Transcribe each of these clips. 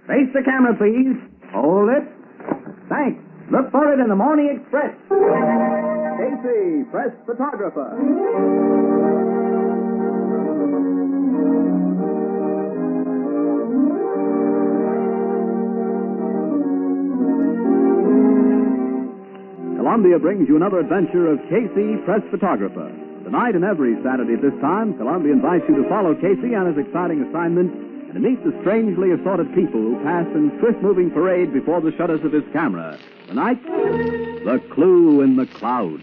Face the camera, please. Hold it. Thanks. Look for it in the Morning Express. Casey, press photographer. Columbia brings you another adventure of Casey, press photographer. Tonight and every Saturday at this time, Columbia invites you to follow Casey on his exciting assignment and to meet the strangely assorted people who pass in swift-moving parade before the shutters of his camera. Tonight, The Clue in the Clouds.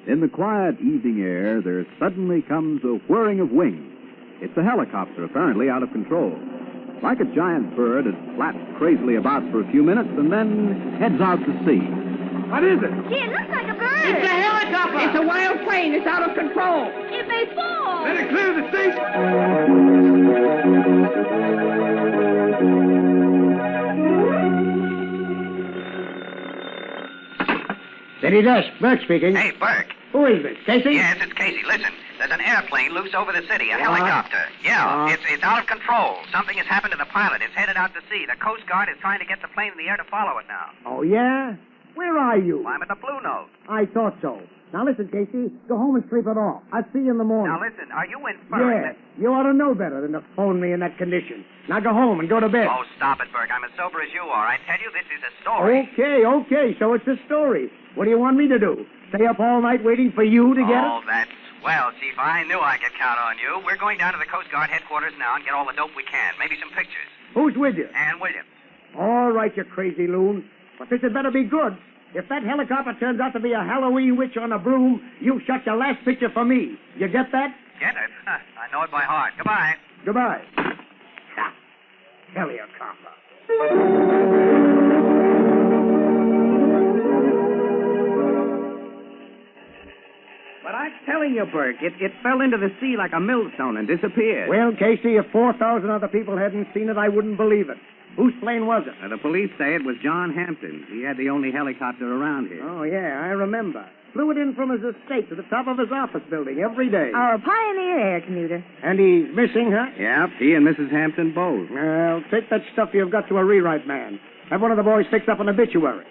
In the quiet evening air, there suddenly comes a whirring of wings. It's a helicopter, apparently out of control. Like a giant bird, it flaps crazily about for a few minutes and then heads out to sea. What is it? Gee, it looks like a bird. It's a helicopter. It's a wild plane. It's out of control. It may fall. Let it clear the sea. City desk. Burke speaking. Hey, Burke. Who is this? Casey? Yes, it's Casey. Listen, there's an airplane loose over the city, a helicopter. Yeah, it's out of control. Something has happened to the pilot. It's headed out to sea. The Coast Guard is trying to get the plane in the air to follow it now. Oh, yeah? Where are you? I'm at the Blue Note. I thought so. Now, listen, Casey. Go home and sleep it off. I'll see you in the morning. Now, listen, are you inferring Yeah. You ought to know better than to phone me in that condition. Now, go home and go to bed. Oh, stop it, Burke. I'm as sober as you are. I tell you, this is a story. Okay. So it's a story. What do you want me to do? Stay up all night waiting for you to get it? Oh, that's swell, Chief. I knew I could count on you. We're going down to the Coast Guard headquarters now and get all the dope we can. Maybe some pictures. Who's with you? Ann Williams. All right, you crazy loon. But this had better be good. If that helicopter turns out to be a Halloween witch on a broom, you shot your last picture for me. You get that? Get it? I know it by heart. Goodbye. Goodbye. Ha! Helicopter. But I'm telling you, Burke, it fell into the sea like a millstone and disappeared. Well, Casey, if 4,000 other people hadn't seen it, I wouldn't believe it. Whose plane was it? The police say it was John Hampton. He had the only helicopter around here. Oh, yeah, I remember. Flew it in from his estate to the top of his office building every day. Our pioneer air commuter. And he's missing, huh? Yep, he and Mrs. Hampton both. Well, take that stuff you've got to a rewrite man. Have one of the boys fix up an obituary.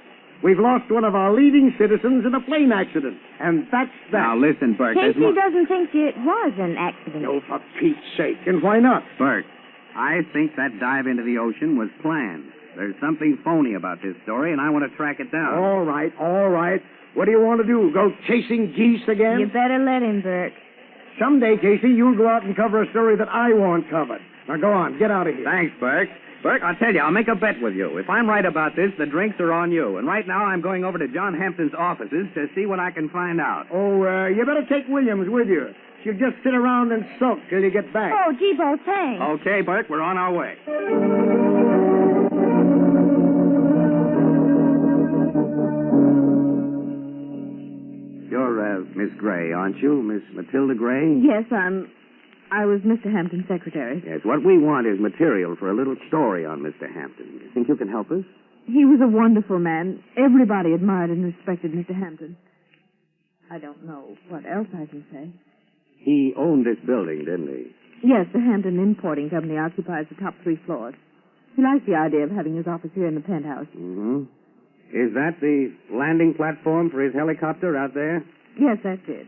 We've lost one of our leading citizens in a plane accident. And that's that. Now, listen, Burke. Casey doesn't think it was an accident. No, for Pete's sake. And why not? Burke, I think that dive into the ocean was planned. There's something phony about this story, and I want to track it down. All right. What do you want to do, go chasing geese again? You better let him, Burke. Someday, Casey, you'll go out and cover a story that I want covered. Now, go on. Get out of here. Thanks, Burke. Burke, I'll tell you, I'll make a bet with you. If I'm right about this, the drinks are on you. And right now, I'm going over to John Hampton's offices to see what I can find out. Oh, you better take Williams with you. She'll just sit around and sulk till you get back. Oh, gee, both thanks. Okay, Burke, we're on our way. You're, Miss Gray, aren't you? Miss Matilda Gray? Yes, I was Mr. Hampton's secretary. Yes, what we want is material for a little story on Mr. Hampton. You think you can help us? He was a wonderful man. Everybody admired and respected Mr. Hampton. I don't know what else I can say. He owned this building, didn't he? Yes, the Hampton Importing Company occupies the top 3 floors. He liked the idea of having his office here in the penthouse. Mm-hmm. Is that the landing platform for his helicopter out there? Yes, that's it.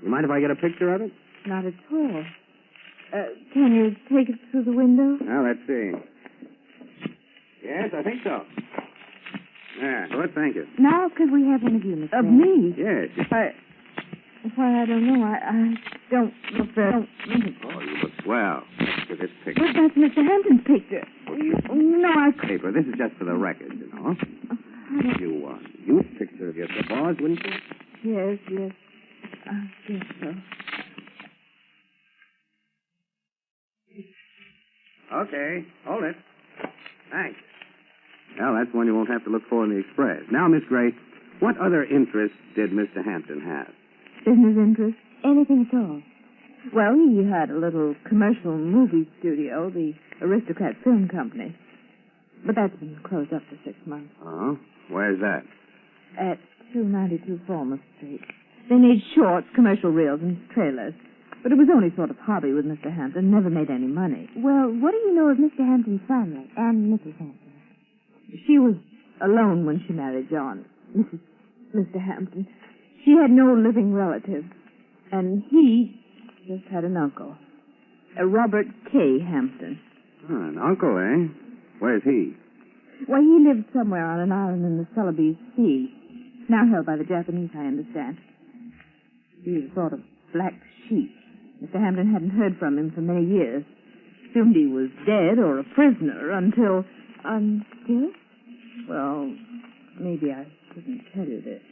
You mind if I get a picture of it? Not at all. Can you take it through the window? Well, let's see. Yes, I think so. Yeah, good, thank you. Now, could we have one of you, Miss Of Gray? me? Yes. Why, I don't know. I don't look very... Oh, you look swell. Look at this picture. But that's Mr. Hampton's picture. No, I... Paper, this is just for the record, you know. You, use a picture of your boss, wouldn't you? Yes. I guess so. Okay, hold it. Thanks. Well, that's one you won't have to look for in the Express. Now, Miss Gray, what other interests did Mr. Hampton have? Business interest? Anything at all. Well, he had a little commercial movie studio, the Aristocrat Film Company. But that's been closed up for 6 months. Oh? Where's that? At 292 Falmouth Street. They made shorts, commercial reels, and trailers. But it was only sort of hobby with Mr. Hampton. Never made any money. Well, what do you know of Mr. Hampton's family and Mrs. Hampton? She was alone when she married John, Mr. Hampton. She had no living relatives. And he just had an uncle, a Robert K. Hampton. An uncle, eh? Where's he? Well, he lived somewhere on an island in the Celebes Sea. Now held by the Japanese, I understand. He was a sort of black sheep. Mr. Hampton hadn't heard from him for many years. Assumed he was dead or a prisoner until... Until? Well, maybe I shouldn't tell you this,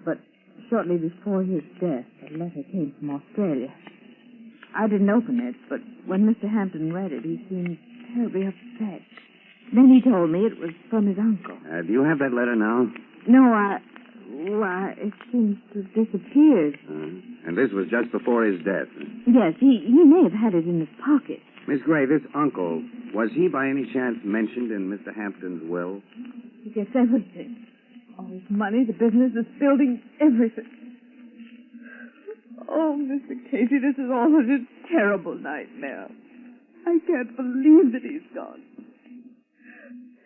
but shortly before his death, a letter came from Australia. I didn't open it, but when Mr. Hampton read it, he seemed terribly upset. Then he told me it was from his uncle. Do you have that letter now? No, it seems to have disappeared. And this was just before his death. Yes, he may have had it in his pocket. Miss Gray, this uncle, was he by any chance mentioned in Mr. Hampton's will? He gets everything. All his money, the business, this building, everything. Oh, Mr. Casey, this is all such a terrible nightmare. I can't believe that he's gone.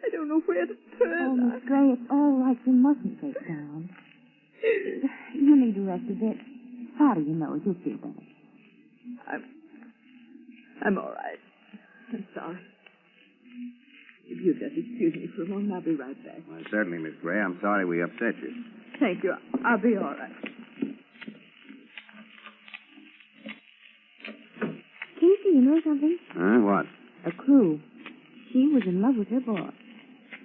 I don't know where to turn. Oh, Miss Gray, it's all right. You mustn't break down. You need to rest a bit. Powder your nose. You'll feel better. I'm all right. I'm sorry. If you'll just excuse me for a moment, I'll be right back. Well, certainly, Miss Gray. I'm sorry we upset you. Thank you. I'll be all right. Casey, you know something? Huh? What? A clue. She was in love with her boss.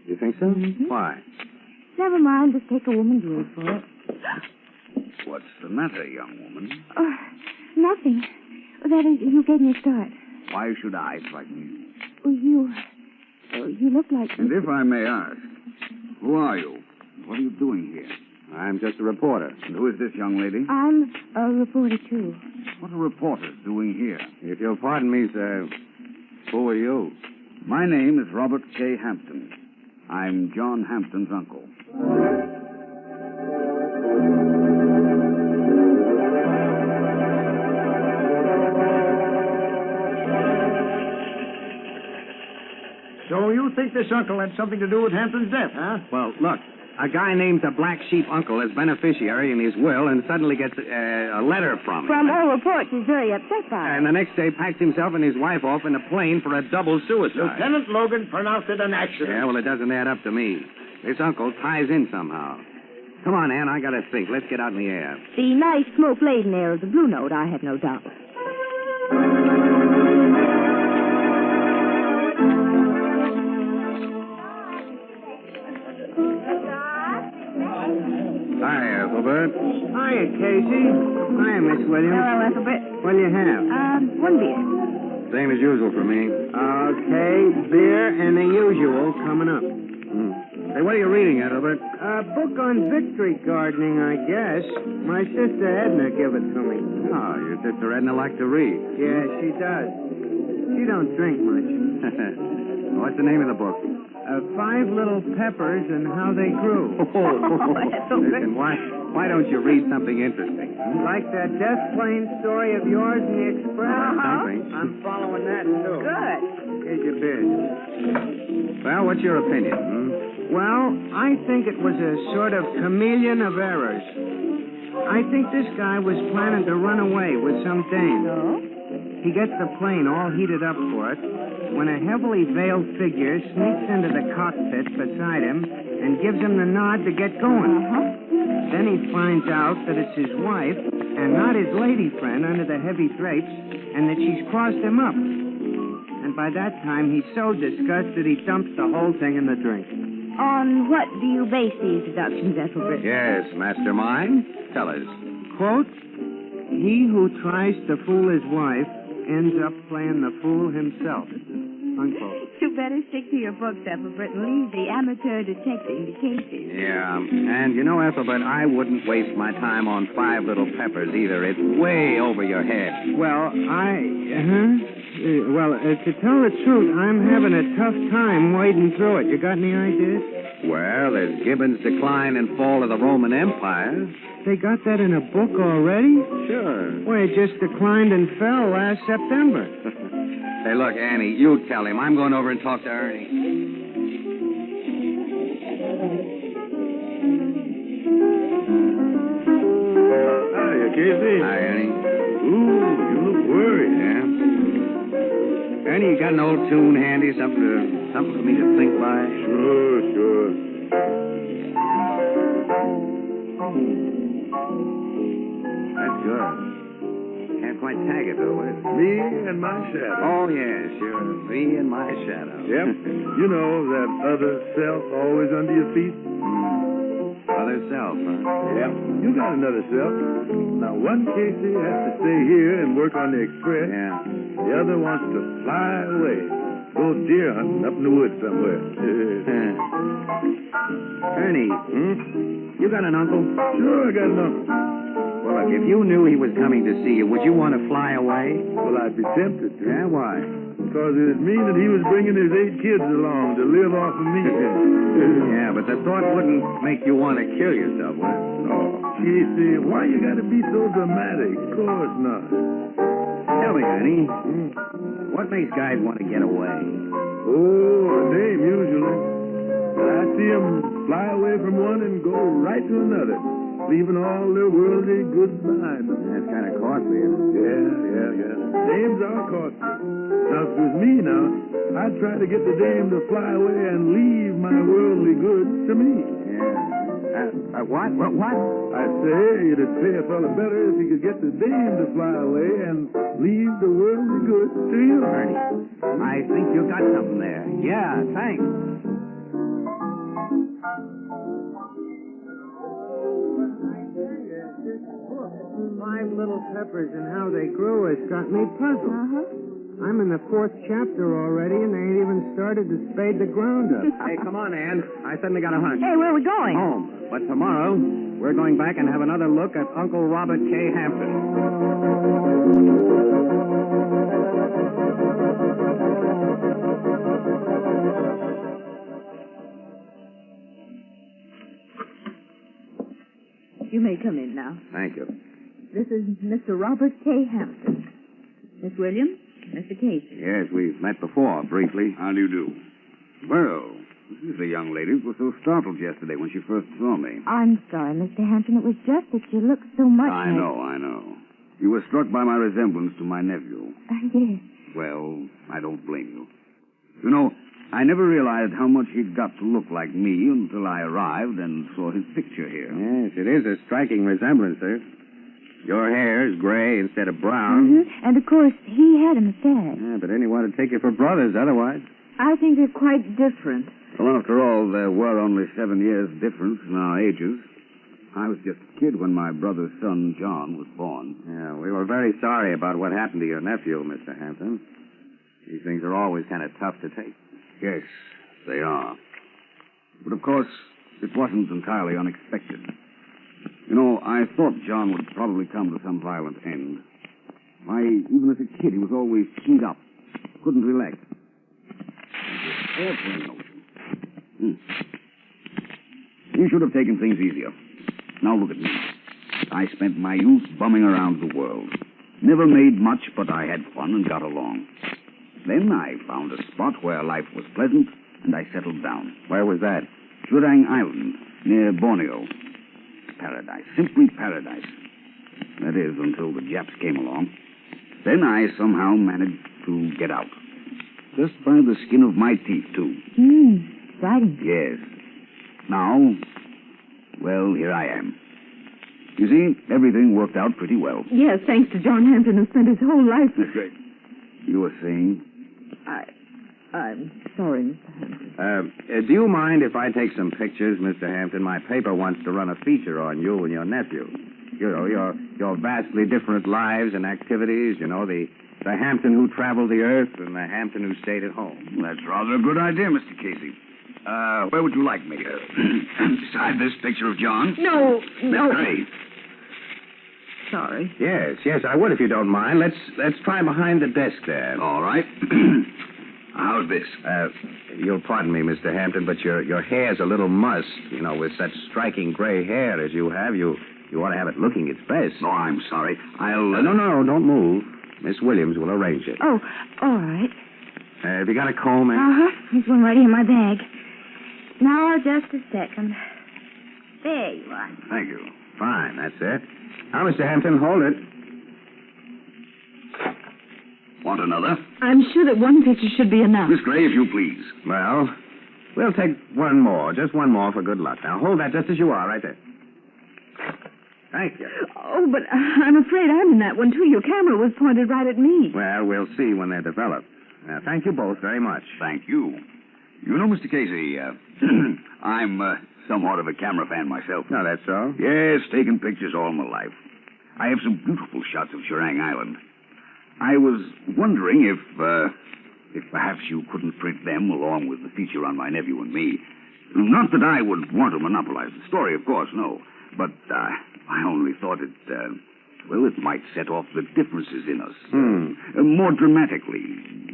You think so? Mm-hmm. Why? Never mind. Just take a woman's word for it. What's the matter, young woman? Nothing. That is, you gave me a start. Why should I frighten you? Well, you look like... And if I may ask, who are you? What are you doing here? I'm just a reporter. And who is this young lady? I'm a reporter, too. What are reporters doing here? If you'll pardon me, sir, who are you? My name is Robert K. Hampton. I'm John Hampton's uncle. So you think this uncle had something to do with Hampton's death, huh? Well, look, a guy names a black sheep uncle as beneficiary in his will and suddenly gets a letter from him. From all reports, he's very upset by it. And the next day packs himself and his wife off in a plane for a double suicide. Lieutenant Logan pronounced it an accident. Yeah, well, it doesn't add up to me. This uncle ties in somehow. Come on, Ann, I gotta think. Let's get out in the air. The nice smoke-laden air of the Blue Note, I have no doubt. Hi, Ethelbert. Hiya, Casey. Hiya, Miss Williams. Hello, Ethelbert. What'll you have? One beer. Same as usual for me. Okay, beer and the usual coming up. Hey, what are you reading, Ethelbert? A book on victory gardening, I guess. My sister Edna gave it to me. Oh, your sister Edna likes to read. Yeah, she does. She don't drink much. What's the name of the book? 5 Little Peppers and How They Grew. Listen, why don't you read something interesting? Like that death plane story of yours in the Express? Something. I'm following that, too. Good. Here's your beer. Well, what's your opinion? Well, I think it was a sort of chameleon of errors. I think this guy was planning to run away with some dame. So? He gets the plane all heated up for it when a heavily veiled figure sneaks into the cockpit beside him and gives him the nod to get going. Then he finds out that it's his wife and not his lady friend under the heavy drapes and that she's crossed him up. And by that time, he's so disgusted he dumps the whole thing in the drink. On what do you base these deductions, Ethelbert? Yes, mastermind. Tell us. Quote, he who tries to fool his wife ends up playing the fool himself. Unquote. You better stick to your books, Ethelbert, and leave the amateur detecting to Casey. Yeah, and you know, Ethelbert, I wouldn't waste my time on Five Little Peppers either. It's way over your head. Well, to tell the truth, I'm having a tough time wading through it. You got any ideas? Well, there's Gibbon's Decline and Fall of the Roman Empire. They got that in a book already? Sure. Well, it just declined and fell last September. Hey, look, Annie, you tell him. I'm going over and talk to Ernie. Hiya, Casey. Hi, Ernie. Ooh, you look worried. Yeah? Ernie, you got an old tune handy? Something for me to think by? Sure. That's good. Can't quite tag it, though. Me and my shadow. Oh, yeah, sure. Me and my shadow. Yep. You know that other self always under your feet? Other self, huh? Yep. You got another self. Now, one Casey has to stay here and work on the express. Yeah. The other wants to fly away. Go deer hunting up in the woods somewhere. Ernie, you got an uncle? Sure, I got an uncle. Well, look, if you knew he was coming to see you, would you want to fly away? Well, I'd be tempted to. Yeah, why? Because it'd mean that he was bringing his 8 kids along to live off of me. Yeah, but the thought wouldn't make you want to kill yourself, would it? Oh, Casey, why you gotta be so dramatic? Of course not. Tell me, Ernie, what makes guys want to get away? Oh, a dame, usually. But I see 'em fly away from one and go right to another, leaving all their worldly goods behind them. That's kind of costly, isn't it? Yeah. Dames are costly. Now, if it was me now, I'd try to get the dame to fly away and leave my worldly goods to me. Yeah. What? I'd say it'd pay a fella better if he could get the dame to fly away and leave the worldly goods to you. Ernie, I think you got something there. Yeah, thanks. Five Little Peppers and how they grew has got me puzzled. I'm in the 4th chapter already, and they ain't even started to spade the ground up. Hey, come on, Ann. I suddenly got a hunch. Hey, where are we going? Home. But tomorrow, we're going back and have another look at Uncle Robert K. Hampton. You may come in now. Thank you. This is Mr. Robert K. Hampton. Miss Williams, Mr. Casey. Yes, we've met before, briefly. How do you do? Well, this is the young lady who was so startled yesterday when she first saw me. I'm sorry, Mr. Hampton. It was just that you looked so much I know. You were struck by my resemblance to my nephew. Yes. Well, I don't blame you. You know, I never realized how much he'd got to look like me until I arrived and saw his picture here. Yes, it is a striking resemblance, sir. Your hair is gray instead of brown. And, of course, he had a mustache. Yeah, but anyone would take you for brothers otherwise. I think they're quite different. Well, after all, there were only 7 years difference in our ages. I was just a kid when my brother's son, John, was born. Yeah, we were very sorry about what happened to your nephew, Mr. Hampton. These things are always kind of tough to take. Yes, they are. But, of course, it wasn't entirely unexpected. You know, I thought John would probably come to some violent end. Why, even as a kid, he was always keyed up. Couldn't relax. Airplane notion. You should have taken things easier. Now look at me. I spent my youth bumming around the world. Never made much, but I had fun and got along. Then I found a spot where life was pleasant, and I settled down. Where was that? Jurang Island, near Borneo. Paradise. Simply paradise. That is, until the Japs came along. Then I somehow managed to get out. Just by the skin of my teeth, too. Exciting. Yes. Now, well, here I am. You see, everything worked out pretty well. Yes, thanks to John Hampton, who spent his whole life... That's great. You were saying? I'm sorry, Mr. Hampton. Do you mind if I take some pictures, Mr. Hampton? My paper wants to run a feature on you and your nephew. You know, your vastly different lives and activities, you know, the The Hampton who traveled the earth and the Hampton who stayed at home. That's rather a good idea, Mr. Casey. Where would you like me? Beside this picture of John? No. Gray. Sorry. Yes, I would if you don't mind. Let's try behind the desk there. All right. How's this? You'll pardon me, Mr. Hampton, but your hair's a little mussed. You know, with such striking gray hair as you have, you ought to have it looking its best. Oh, I'm sorry. I'll... No, don't move. Miss Williams will arrange it. Oh, all right. Have you got a comb, Ann? Uh-huh. There's one right here in my bag. Now, just a second. There you are. Thank you. Fine, that's it. Now, Mr. Hampton, hold it. Want another? I'm sure that one picture should be enough. Miss Gray, if you please. Well, we'll take one more. Just one more for good luck. Now, hold that just as you are, right there. Thank you. Oh, but I'm afraid I'm in that one, too. Your camera was pointed right at me. Well, we'll see when they're developed. Now, thank you both very much. Thank you. You know, Mr. Casey, I'm somewhat of a camera fan myself. No, that's so? Yes, taken pictures all my life. I have some beautiful shots of Shirang Island. I was wondering if perhaps you couldn't print them along with the feature on my nephew and me. Not that I would want to monopolize the story, of course, no. But I only thought it might set off the differences in us. More dramatically.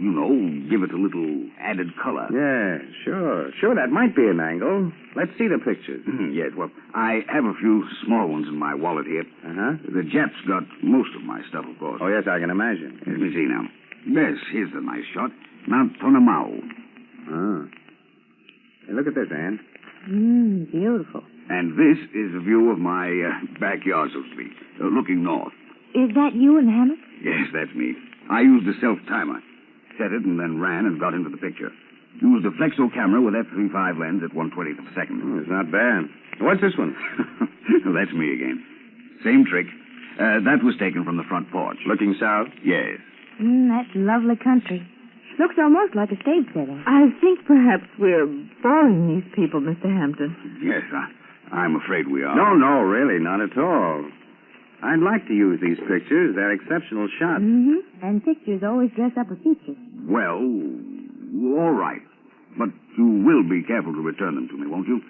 You know, give it a little added color. Yeah, sure. Sure, that might be an angle. Let's see the pictures. Yes, well, I have a few small ones in my wallet here. Uh-huh. The Japs got most of my stuff, of course. Oh, yes, I can imagine. Let me see now. Yes, here's a nice shot. Mount Tonamau. Oh. Hey, look at this, Ann. Beautiful. And this is a view of my backyard, so to speak, looking north. Is that you in the hammock? Yes, that's me. I used a self-timer. Set it and then ran and got into the picture. Used a flexo camera with f3.5 lens at 1/20th of a second. Oh, it's not bad. What's this one? That's me again. Same trick. That was taken from the front porch. Looking south? Yes. That's lovely country. Looks almost like a stage setting. I think perhaps we're boring these people, Mr. Hampton. Yes, I'm afraid we are. No, really, not at all. I'd like to use these pictures. They're exceptional shots. And pictures always dress up a feature. Well, all right. But you will be careful to return them to me, won't you?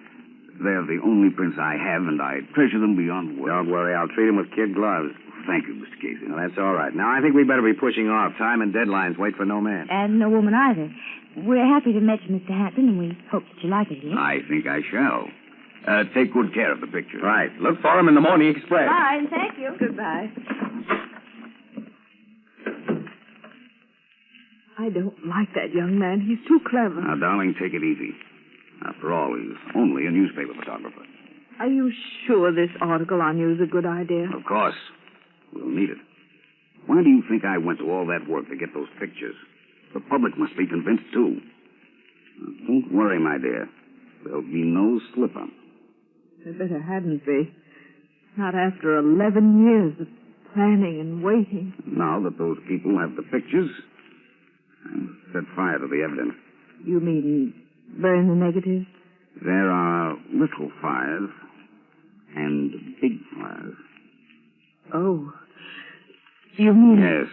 They're the only prints I have, and I treasure them beyond words. Don't worry, I'll treat them with kid gloves. Thank you, Mr. Casey. Well, that's all right. Now, I think we better be pushing off. Time and deadlines wait for no man. And no woman either. We're happy to meet you, Mr. Hampton, and we hope that you like it here. I think I shall. Take good care of the picture. Right. Look for him in the Morning Express. Bye, thank you. Goodbye. I don't like that young man. He's too clever. Now, darling, take it easy. After all, he's only a newspaper photographer. Are you sure this article on you is a good idea? Of course. We'll need it. Why do you think I went to all that work to get those pictures? The public must be convinced, too. Now, don't worry, my dear. There'll be no slip-up. There better hadn't be. Not after 11 years of planning and waiting. Now that those people have the pictures, I'll set fire to the evidence. You mean burn the negatives? There are little fires and big fires. Oh. You mean... Yes.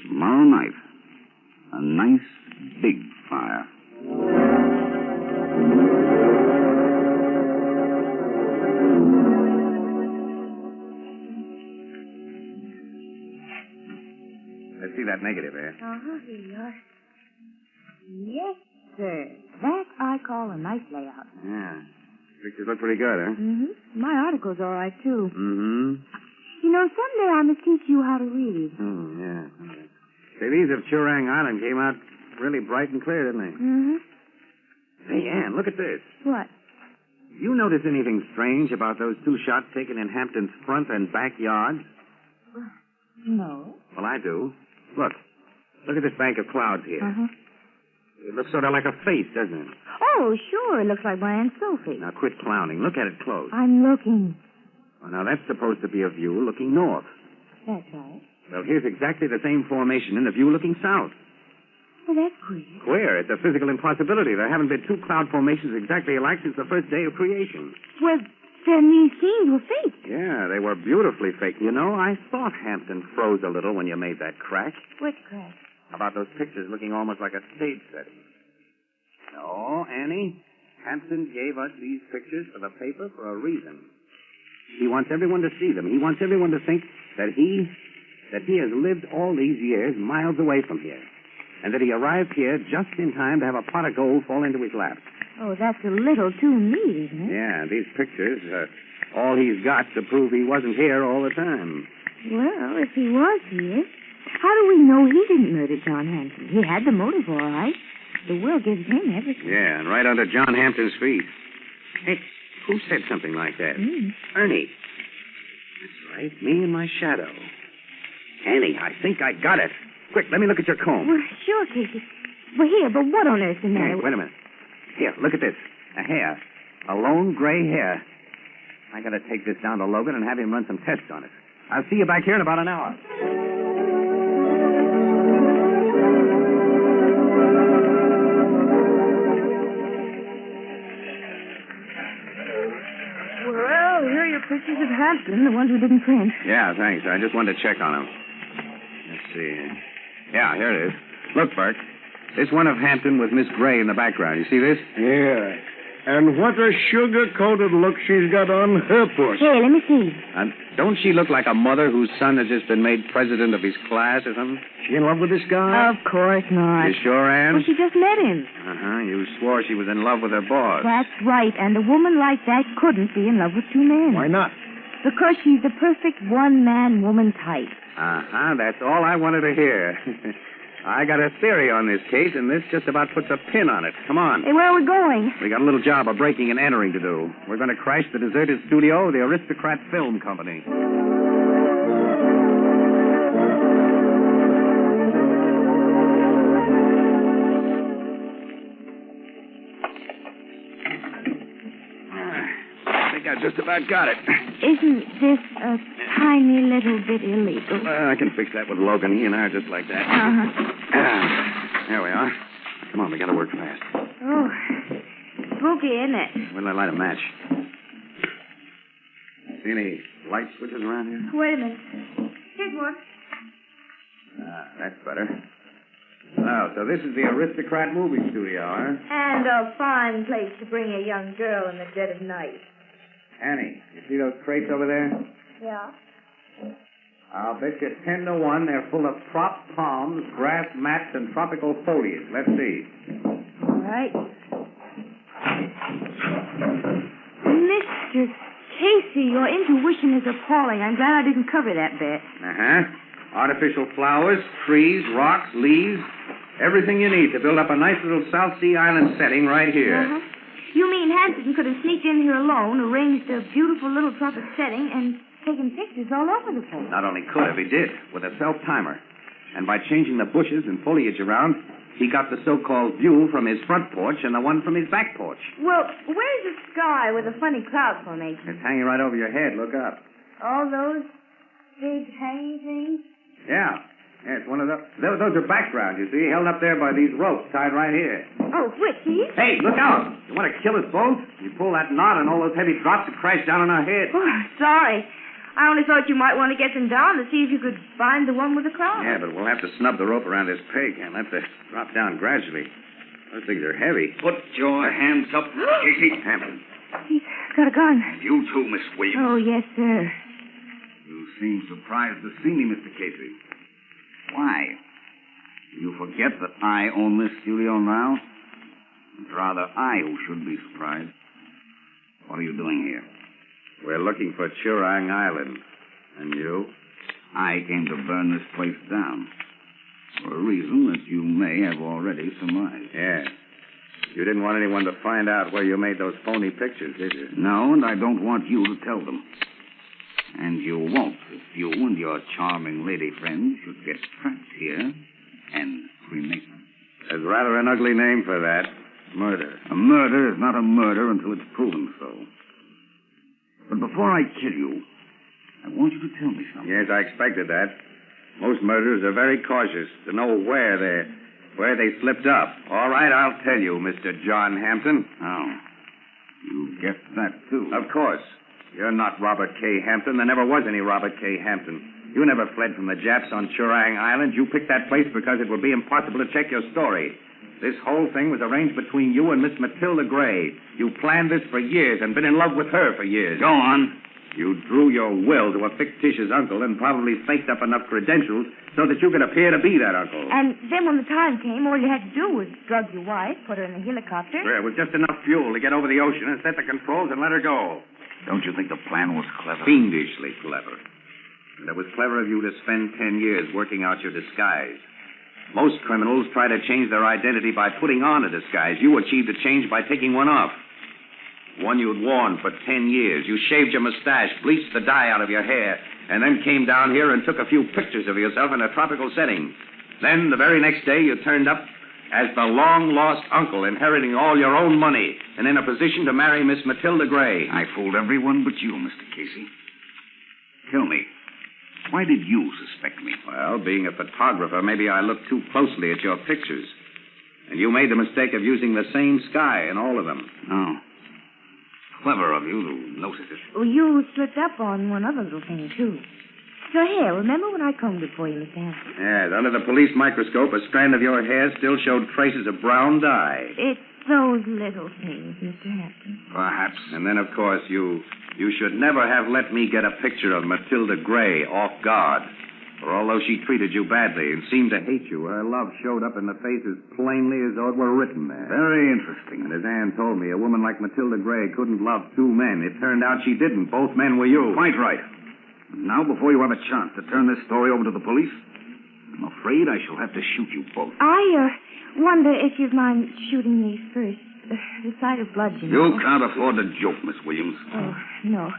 Tomorrow night, a nice big fire. Let's see that negative, eh? Here you are. Yes, sir. That I call a nice layout. Yeah. Pictures look pretty good, huh? My article's all right, too. Mm-hmm. You know, someday I must teach you how to read. Yeah. Say, these of Churang Island came out really bright and clear, didn't they? Hey, Ann, look at this. What? You notice anything strange about those two shots taken in Hampton's front and backyard? No. Well, I do. Look. Look at this bank of clouds here. It looks sort of like a face, doesn't it? Oh, sure. It looks like my Aunt Sophie. Now, quit clowning. Look at it close. I'm looking. Well, now, that's supposed to be a view looking north. That's right. Well, here's exactly the same formation in the view looking south. Well, that's queer. Queer. It's a physical impossibility. There haven't been two cloud formations exactly alike since the first day of creation. Well, Then these scenes were fake. Yeah, they were beautifully fake. You know, I thought Hampton froze a little when you made that crack. What crack? About those pictures looking almost like a stage setting. No, Annie, Hampton gave us these pictures for the paper for a reason. He wants everyone to see them. He wants everyone to think that he has lived all these years miles away from here, and that he arrived here just in time to have a pot of gold fall into his lap. Oh, that's a little too neat, isn't it? Yeah, these pictures are all he's got to prove he wasn't here all the time. Well, if he was here, how do we know he didn't murder John Hampton? He had the motive, all right. The will gives him everything. Yeah, and right under John Hampton's feet. Hey, who said something like that? Ernie. That's right, me and my shadow. Annie, I think I got it. Quick, let me look at your comb. Well, sure, Casey. Well, here, but what on earth's the matter? Hey, wait a minute. Here, look at this. A hair. A lone gray hair. I gotta take this down to Logan and have him run some tests on it. I'll see you back here in about an hour. Well, here are your pictures of Hampton, the ones we didn't print. Yeah, thanks. I just wanted to check on him. Let's see. Yeah, here it is. Look, Bert. This one of Hampton with Miss Gray in the background. You see this? Yeah. And what a sugar-coated look she's got on her puss. Hey, let me see. Don't she look like a mother whose son has just been made president of his class or something? She in love with this guy? Of course not. You sure, Ann? Well, she just met him. Uh-huh. You swore she was in love with her boss. That's right, and a woman like that couldn't be in love with two men. Why not? Because she's the perfect one-man woman type. Uh-huh. That's all I wanted to hear. I got a theory on this case, and this just about puts a pin on it. Come on. Hey, where are we going? We got a little job of breaking and entering to do. We're going to crash the deserted studio of the Aristocrat Film Company. I think I just about got it. Isn't this a tiny little bit illegal? I can fix that with Logan. He and I are just like that. There we are. Come on, we got to work fast. Oh, spooky, isn't it? Where did I light a match? See any light switches around here? Wait a minute. Here's one. That's better. Oh, so this is the Aristocrat movie studio, huh? And a fine place to bring a young girl in the dead of night. Annie, you see those crates over there? Yeah. I'll bet you 10 to 1 they're full of prop palms, grass mats, and tropical foliage. Let's see. All right. Mr. Casey, your intuition is appalling. I'm glad I didn't cover that bit. Uh-huh. Artificial flowers, trees, rocks, leaves. Everything you need to build up a nice little South Sea Island setting right here. Uh-huh. You mean Hampton could have sneaked in here alone, arranged a beautiful little tropic setting, and taken pictures all over the place? Not only could have, he did, with a self-timer. And by changing the bushes and foliage around, he got the so-called view from his front porch and the one from his back porch. Well, where's the sky with a funny cloud formation? It's hanging right over your head. Look up. All those big hanging things? Yeah. Yeah, it's one of those. Those are background, you see, held up there by these ropes tied right here. Oh, which, these? Hey, look out! You want to kill us both? You pull that knot and all those heavy drops will crash down on our heads. Oh, sorry. I only thought you might want to get them down to see if you could find the one with the cloud. Yeah, but we'll have to snub the rope around this peg and let it drop down gradually. Those things are heavy. Put your hands up, Casey. Hampton. He's got a gun. You too, Miss Williams. Oh, yes, sir. You seem surprised to see me, Mr. Casey. Why? Do you forget that I own this studio now? It's rather I who should be surprised. What are you doing here? We're looking for Churang Island. And you? I came to burn this place down. For a reason that you may have already surmised. Yes. You didn't want anyone to find out where you made those phony pictures, did you? No, and I don't want you to tell them. And you won't if you and your charming lady friend should get trapped here and cremated. There's rather an ugly name for that. Murder. A murder is not a murder until it's proven so. But before I kill you, I want you to tell me something. Yes, I expected that. Most murderers are very cautious to know where they slipped up. All right, I'll tell you, Mr. John Hampton. Oh. You guessed that, too. Of course. You're not Robert K. Hampton. There never was any Robert K. Hampton. You never fled from the Japs on Churang Island. You picked that place because it would be impossible to check your story. This whole thing was arranged between you and Miss Matilda Gray. You planned this for years and been in love with her for years. Go on. You drew your will to a fictitious uncle and probably faked up enough credentials so that you could appear to be that uncle. And then when the time came, all you had to do was drug your wife, put her in a helicopter. There was just enough fuel to get over the ocean and set the controls and let her go. Don't you think the plan was clever? Fiendishly clever. And it was clever of you to spend 10 years working out your disguise. Most criminals try to change their identity by putting on a disguise. You achieved a change by taking one off. One you'd worn for 10 years. You shaved your mustache, bleached the dye out of your hair, and then came down here and took a few pictures of yourself in a tropical setting. Then, the very next day, you turned up as the long-lost uncle, inheriting all your own money and in a position to marry Miss Matilda Gray. I fooled everyone but you, Mr. Casey. Tell me, why did you suspect me? Well, being a photographer, maybe I looked too closely at your pictures. And you made the mistake of using the same sky in all of them. Oh. Clever of you to notice it. Well, you slipped up on one other little thing, too. Your hair. Remember when I combed it for you, Mr. Hampton? Yes, under the police microscope, a strand of your hair still showed traces of brown dye. It's those little things, Mr. Hampton. Perhaps. And then, of course, you should never have let me get a picture of Matilda Gray off guard. For although she treated you badly and seemed to hate you, her love showed up in the face as plainly as though it were written there. Very interesting. And as Anne told me, a woman like Matilda Gray couldn't love two men. It turned out she didn't. Both men were you. Quite right. Now, before you have a chance to turn this story over to the police, I'm afraid I shall have to shoot you both. I wonder if you'd mind shooting me first. The sight of blood, you know. You can't afford to joke, Miss Williams. Oh, no.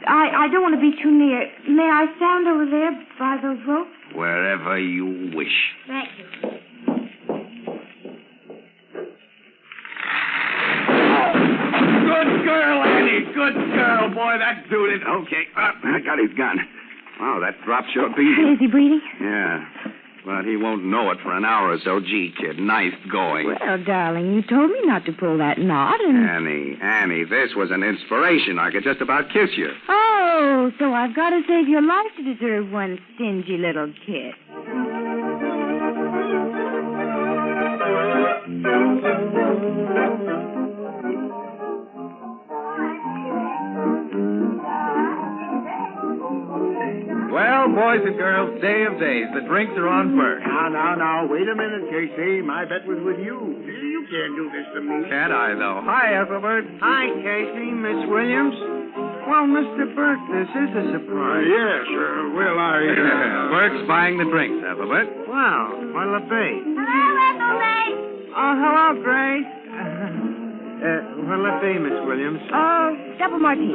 I don't want to be too near. May I stand over there by those ropes? Wherever you wish. Thank you. Good girl, Annie. Good girl. Boy, that dude is... Okay, I got his gun. Wow, that drop sure beat Is he breathing? Yeah. But he won't know it for an hour or so. Gee, kid, nice going. Well, darling, you told me not to pull that knot and... Annie, this was an inspiration. I could just about kiss you. Oh, so I've got to save your life to deserve one stingy little kiss. Well, boys and girls, day of days. The drinks are on first. Now, wait a minute, Casey. My bet was with you. You can't do this to me. Can't I, though? Hi, Ethelbert. Hi, Casey, Miss Williams. Well, Mr. Burke, this is a surprise. Yes, well, Burke's buying the drinks, Ethelbert. Wow, what'll it be? Hello, Ethelbert. Oh, hello, Grace. What'll it be, Miss Williams? Double martini.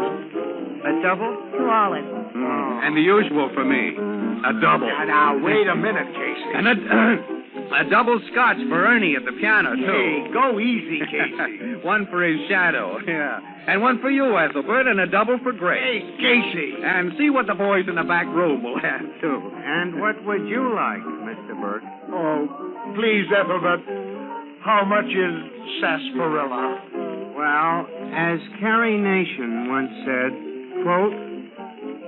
A double? 2 olives. And the usual for me. A double. Now, wait a minute, Casey. And a double scotch for Ernie at the piano, too. Hey, go easy, Casey. One for his shadow, yeah. And one for you, Ethelbert, and a double for Grace. Hey, Casey. And see what the boys in the back room will have, too. And what would you like, Mr. Burke? Oh, please, Ethelbert. How much is sarsaparilla? Well, as Carrie Nation once said, quote,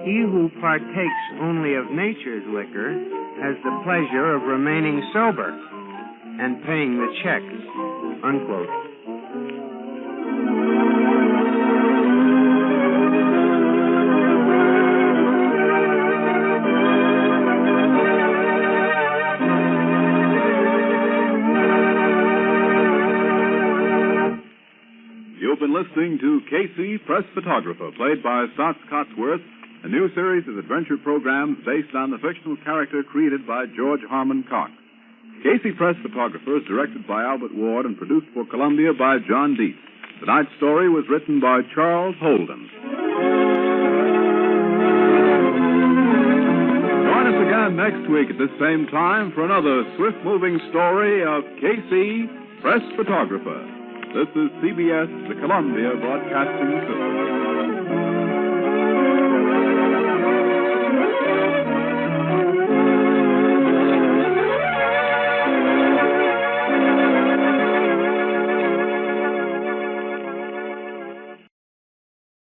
he who partakes only of nature's liquor has the pleasure of remaining sober and paying the check, unquote. You've been listening to Casey, Press Photographer, played by Stotts Cotsworth, a new series of adventure programs based on the fictional character created by George Harmon Coxe. Casey, Press Photographer is directed by Albert Ward and produced for Columbia by John Dietz. Tonight's story was written by Charles Holden. Join us again next week at this same time for another swift-moving story of Casey, Press Photographer. This is CBS, the Columbia Broadcasting System.